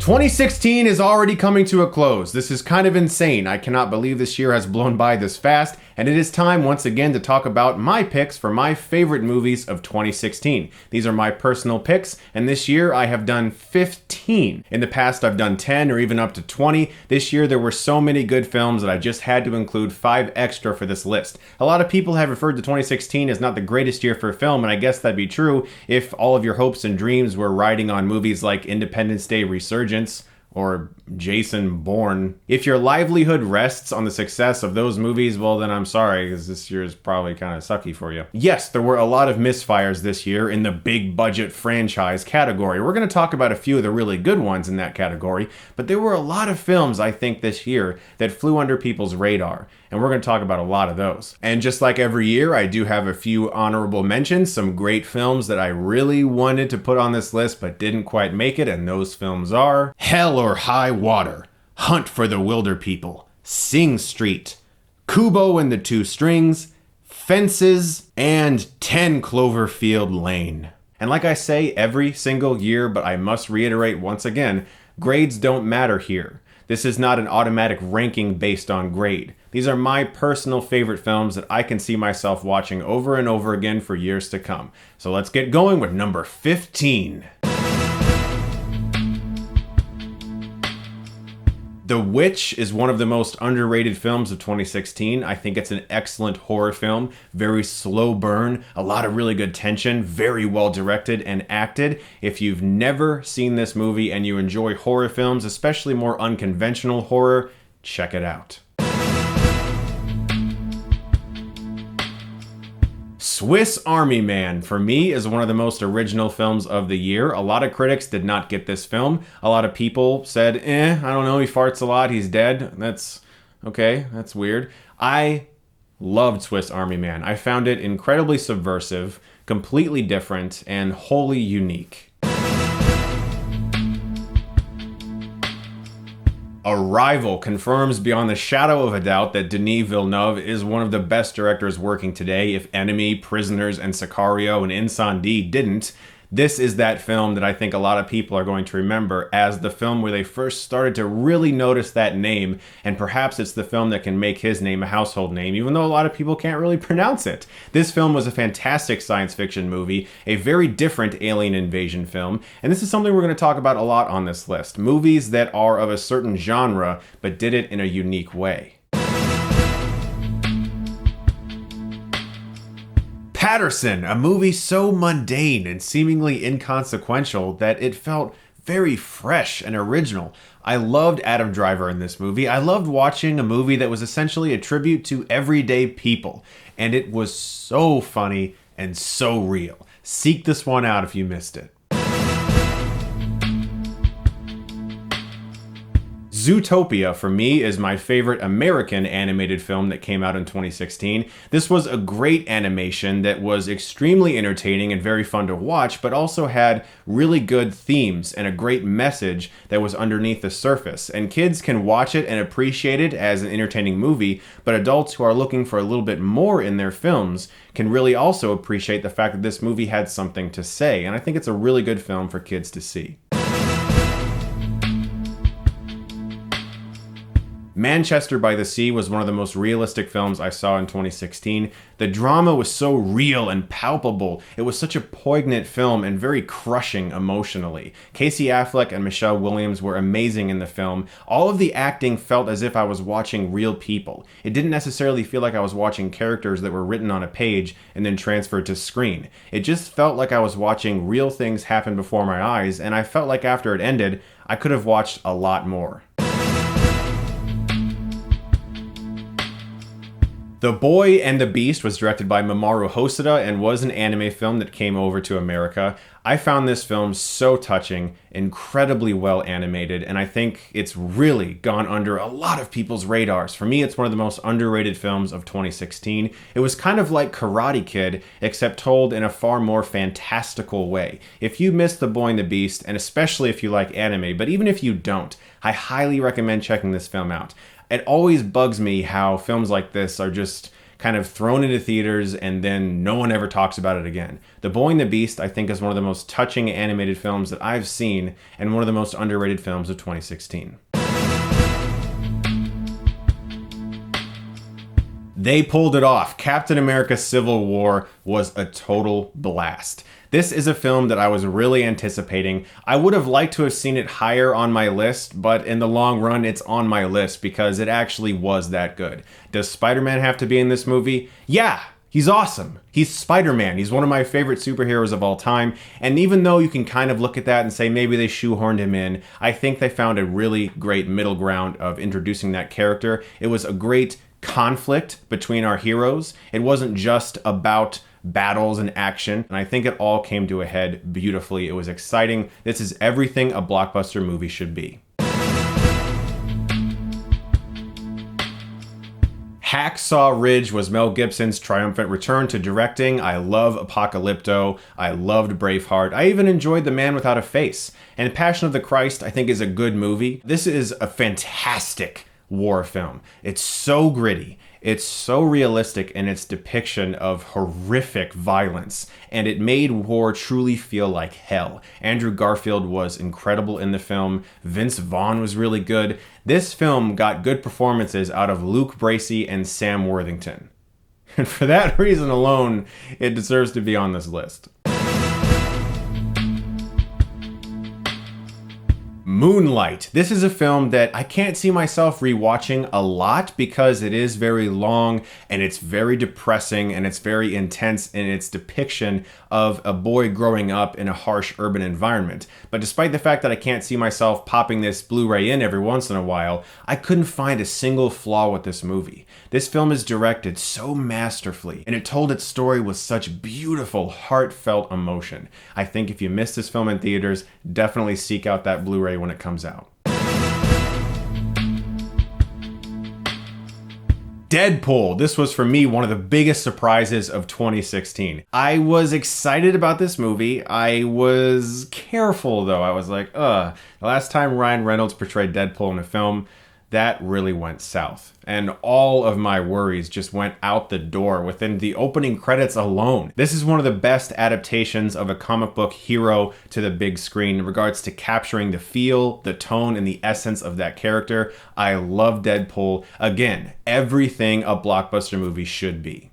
2016 is already coming to a close. This is kind of insane. I cannot believe this year has blown by this fast, and it is time once again to talk about my picks for my favorite movies of 2016. These are my personal picks, and this year I have done 15. In the past I've done 10 or even up to 20. This year there were so many good films that I just had to include 5 extra for this list. A lot of people have referred to 2016 as not the greatest year for film, and I guess that'd be true if all of your hopes and dreams were riding on movies like Independence Day Resurgence or Jason Bourne. If your livelihood rests on the success of those movies, well then I'm sorry, because this year is probably kind of sucky for you. Yes, there were a lot of misfires this year in the big budget franchise category. We're going to talk about a few of the really good ones in that category, but there were a lot of films, I think, this year that flew under people's radar, and we're going to talk about a lot of those. And just like every year, I do have a few honorable mentions, some great films that I really wanted to put on this list but didn't quite make it, and those films are Hell or High Water, Hunt for the Wilder People, Sing Street, Kubo and the Two Strings, Fences, and 10 Cloverfield Lane. And like I say every single year, but I must reiterate once again, grades don't matter here. This is not an automatic ranking based on grade. These are my personal favorite films that I can see myself watching over and over again for years to come. So let's get going with number 15. The Witch is one of the most underrated films of 2016. I think it's an excellent horror film, very slow burn, a lot of really good tension, very well directed and acted. If you've never seen this movie and you enjoy horror films, especially more unconventional horror, check it out. Swiss Army Man, for me, is one of the most original films of the year. A lot of critics did not get this film. A lot of people said, I don't know, he farts a lot, he's dead. That's okay, that's weird. I loved Swiss Army Man. I found it incredibly subversive, completely different, and wholly unique. Arrival confirms beyond the shadow of a doubt that Denis Villeneuve is one of the best directors working today. If Enemy, Prisoners, and Sicario and Incendie didn't, this is that film that I think a lot of people are going to remember as the film where they first started to really notice that name, and perhaps it's the film that can make his name a household name, even though a lot of people can't really pronounce it. This film was a fantastic science fiction movie, a very different alien invasion film, and this is something we're going to talk about a lot on this list. Movies that are of a certain genre, but did it in a unique way. Patterson, a movie so mundane and seemingly inconsequential that it felt very fresh and original. I loved Adam Driver in this movie. I loved watching a movie that was essentially a tribute to everyday people, and it was so funny and so real. Seek this one out if you missed it. Zootopia, for me, is my favorite American animated film that came out in 2016. This was a great animation that was extremely entertaining and very fun to watch, but also had really good themes and a great message that was underneath the surface. And kids can watch it and appreciate it as an entertaining movie, but adults who are looking for a little bit more in their films can really also appreciate the fact that this movie had something to say. And I think it's a really good film for kids to see. Manchester by the Sea was one of the most realistic films I saw in 2016. The drama was so real and palpable. It was such a poignant film and very crushing emotionally. Casey Affleck and Michelle Williams were amazing in the film. All of the acting felt as if I was watching real people. It didn't necessarily feel like I was watching characters that were written on a page and then transferred to screen. It just felt like I was watching real things happen before my eyes, and I felt like after it ended, I could have watched a lot more. The Boy and the Beast was directed by Mamoru Hosoda and was an anime film that came over to America. I found this film so touching, incredibly well animated, and I think it's really gone under a lot of people's radars. For me, it's one of the most underrated films of 2016. It was kind of like Karate Kid, except told in a far more fantastical way. If you missed The Boy and the Beast, and especially if you like anime, but even if you don't, I highly recommend checking this film out. It always bugs me how films like this are just kind of thrown into theaters and then no one ever talks about it again. The Boy and the Beast, I think, is one of the most touching animated films that I've seen and one of the most underrated films of 2016. They pulled it off. Captain America Civil War was a total blast. This is a film that I was really anticipating. I would have liked to have seen it higher on my list, but in the long run, it's on my list because it actually was that good. Does Spider-Man have to be in this movie? Yeah, he's awesome. He's Spider-Man. He's one of my favorite superheroes of all time. And even though you can kind of look at that and say maybe they shoehorned him in, I think they found a really great middle ground of introducing that character. It was a great conflict between our heroes. It wasn't just about battles and action, and I think it all came to a head beautifully. It was exciting. This is everything a blockbuster movie should be. Hacksaw Ridge was Mel Gibson's triumphant return to directing. I love Apocalypto. I loved Braveheart. I even enjoyed The Man Without a Face. And Passion of the Christ, I think, is a good movie. This is a fantastic war film. It's so gritty. It's so realistic in its depiction of horrific violence, and it made war truly feel like hell. Andrew Garfield was incredible in the film. Vince Vaughn was really good. This film got good performances out of Luke Bracey and Sam Worthington. And for that reason alone, it deserves to be on this list. Moonlight. This is a film that I can't see myself rewatching a lot because it is very long and it's very depressing and it's very intense in its depiction of a boy growing up in a harsh urban environment. But despite the fact that I can't see myself popping this Blu-ray in every once in a while, I couldn't find a single flaw with this movie. This film is directed so masterfully and it told its story with such beautiful, heartfelt emotion. I think if you missed this film in theaters, definitely seek out that Blu-ray when it comes out. Deadpool. This was for me one of the biggest surprises of 2016. I was excited about this movie. I was careful though. I was like, the last time Ryan Reynolds portrayed Deadpool in a film, that really went south. And all of my worries just went out the door within the opening credits alone. This is one of the best adaptations of a comic book hero to the big screen in regards to capturing the feel, the tone, and the essence of that character. I love Deadpool. Again, everything a blockbuster movie should be.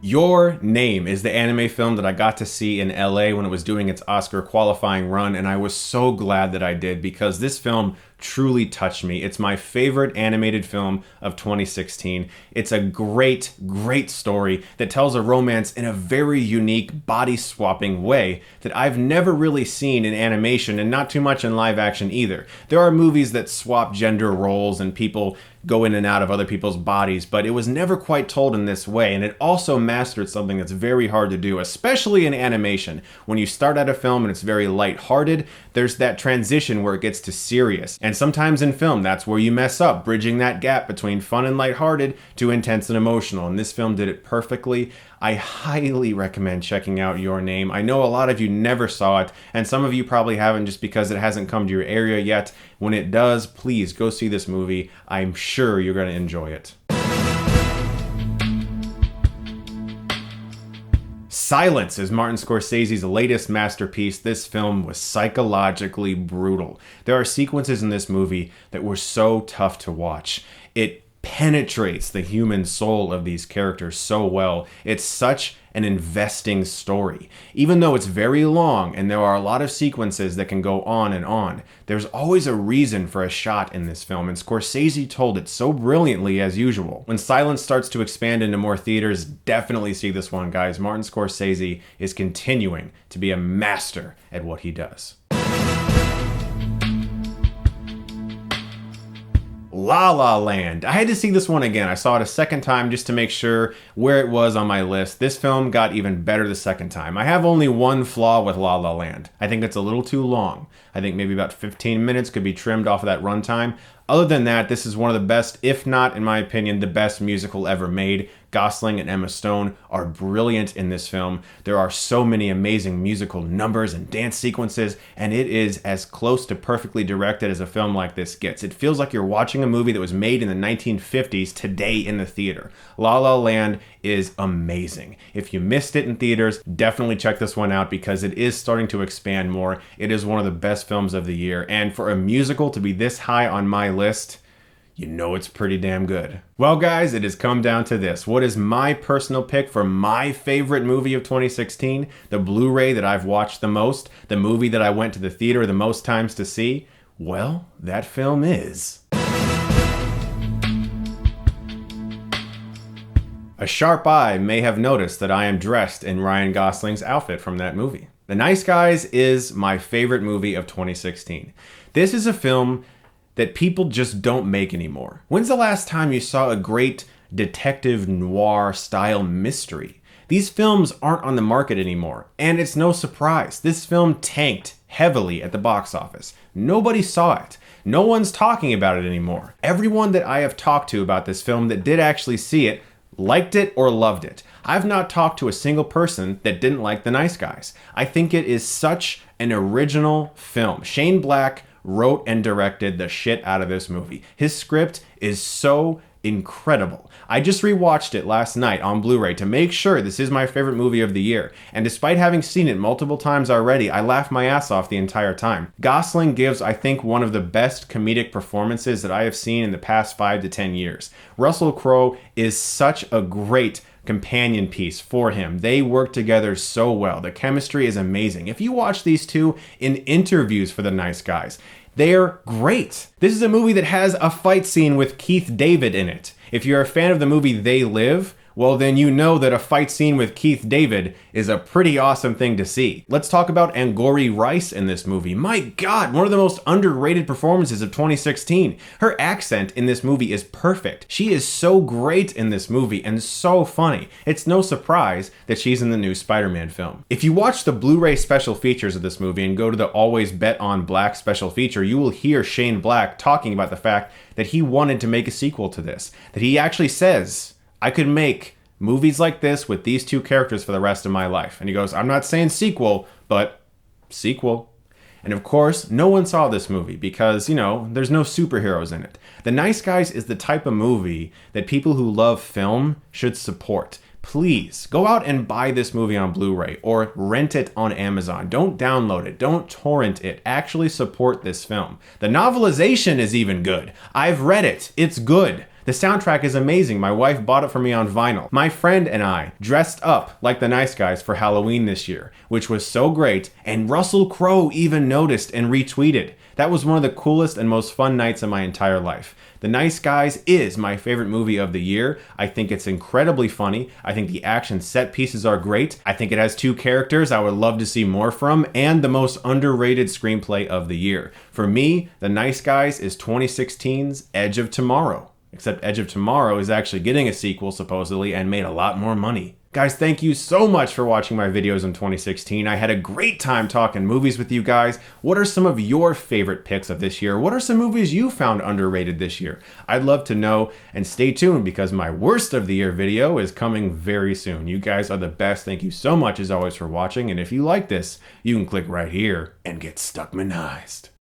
Your Name is the anime film that I got to see in LA when it was doing its Oscar qualifying run, and I was so glad that I did because this film truly touched me. It's my favorite animated film of 2016. It's a great, great story that tells a romance in a very unique body-swapping way that I've never really seen in animation and not too much in live action either. There are movies that swap gender roles and people go in and out of other people's bodies, but it was never quite told in this way, and it also mastered something that's very hard to do, especially in animation. When you start out a film and it's very lighthearted, there's that transition where it gets to serious, and sometimes in film, that's where you mess up, bridging that gap between fun and lighthearted to intense and emotional, and this film did it perfectly. I highly recommend checking out Your Name. I know a lot of you never saw it, and some of you probably haven't just because it hasn't come to your area yet. When it does, please go see this movie. I'm sure you're going to enjoy it. Silence is Martin Scorsese's latest masterpiece. This film was psychologically brutal. There are sequences in this movie that were so tough to watch. It penetrates the human soul of these characters so well. It's such an investing story. Even though it's very long and there are a lot of sequences that can go on, there's always a reason for a shot in this film, and Scorsese told it so brilliantly as usual. When Silence starts to expand into more theaters, definitely see this one, guys. Martin Scorsese is continuing to be a master at what he does. La La Land. I had to see this one again. I saw it a second time just to make sure where it was on my list. This film got even better the second time. I have only one flaw with La La Land. I think it's a little too long. I think maybe about 15 minutes could be trimmed off of that runtime. Other than that, this is one of the best, if not, in my opinion, the best musical ever made. Gosling and Emma Stone are brilliant in this film. There are so many amazing musical numbers and dance sequences, and it is as close to perfectly directed as a film like this gets. It feels like you're watching a movie that was made in the 1950s today in the theater. La La Land is amazing. If you missed it in theaters, definitely check this one out because it is starting to expand more. It is one of the best films of the year, and for a musical to be this high on my list, you know it's pretty damn good. Well guys, it has come down to this. What is my personal pick for my favorite movie of 2016? The Blu-ray that I've watched the most? The movie that I went to the theater the most times to see? Well, that film is... A sharp eye may have noticed that I am dressed in Ryan Gosling's outfit from that movie. The Nice Guys is my favorite movie of 2016. This is a film that people just don't make anymore. When's the last time you saw a great detective noir style mystery? These films aren't on the market anymore, and it's no surprise. This film tanked heavily at the box office. Nobody saw it. No one's talking about it anymore. Everyone that I have talked to about this film that did actually see it liked it or loved it. I've not talked to a single person that didn't like The Nice Guys. I think it is such an original film. Shane Black wrote and directed the shit out of this movie. His script is so incredible. I just rewatched it last night on Blu-ray to make sure this is my favorite movie of the year. And despite having seen it multiple times already, I laughed my ass off the entire time. Gosling gives, I think, one of the best comedic performances that I have seen in the past 5 to 10 years. Russell Crowe is such a great companion piece for him. They work together so well. The chemistry is amazing. If you watch these two in interviews for The Nice Guys, they're great. This is a movie that has a fight scene with Keith David in it. If you're a fan of the movie They Live, well then you know that a fight scene with Keith David is a pretty awesome thing to see. Let's talk about Angourie Rice in this movie. My God, one of the most underrated performances of 2016. Her accent in this movie is perfect. She is so great in this movie and so funny. It's no surprise that she's in the new Spider-Man film. If you watch the Blu-ray special features of this movie and go to the Always Bet on Black special feature, you will hear Shane Black talking about the fact that he wanted to make a sequel to this. That he actually says, I could make movies like this with these two characters for the rest of my life. And he goes, I'm not saying sequel, but sequel. And of course, no one saw this movie because, you know, there's no superheroes in it. The Nice Guys is the type of movie that people who love film should support. Please go out and buy this movie on Blu-ray or rent it on Amazon. Don't download it. Don't torrent it. Actually support this film. The novelization is even good. I've read it. It's good. The soundtrack is amazing. My wife bought it for me on vinyl. My friend and I dressed up like the Nice Guys for Halloween this year, which was so great, and Russell Crowe even noticed and retweeted. That was one of the coolest and most fun nights of my entire life. The Nice Guys is my favorite movie of the year. I think it's incredibly funny. I think the action set pieces are great. I think it has two characters I would love to see more from, and the most underrated screenplay of the year. For me, The Nice Guys is 2016's Edge of Tomorrow. Except Edge of Tomorrow is actually getting a sequel, supposedly, and made a lot more money. Guys, thank you so much for watching my videos in 2016. I had a great time talking movies with you guys. What are some of your favorite picks of this year? What are some movies you found underrated this year? I'd love to know, and stay tuned because my worst of the year video is coming very soon. You guys are the best. Thank you so much as always for watching, and if you like this, you can click right here and get Stuckmanized.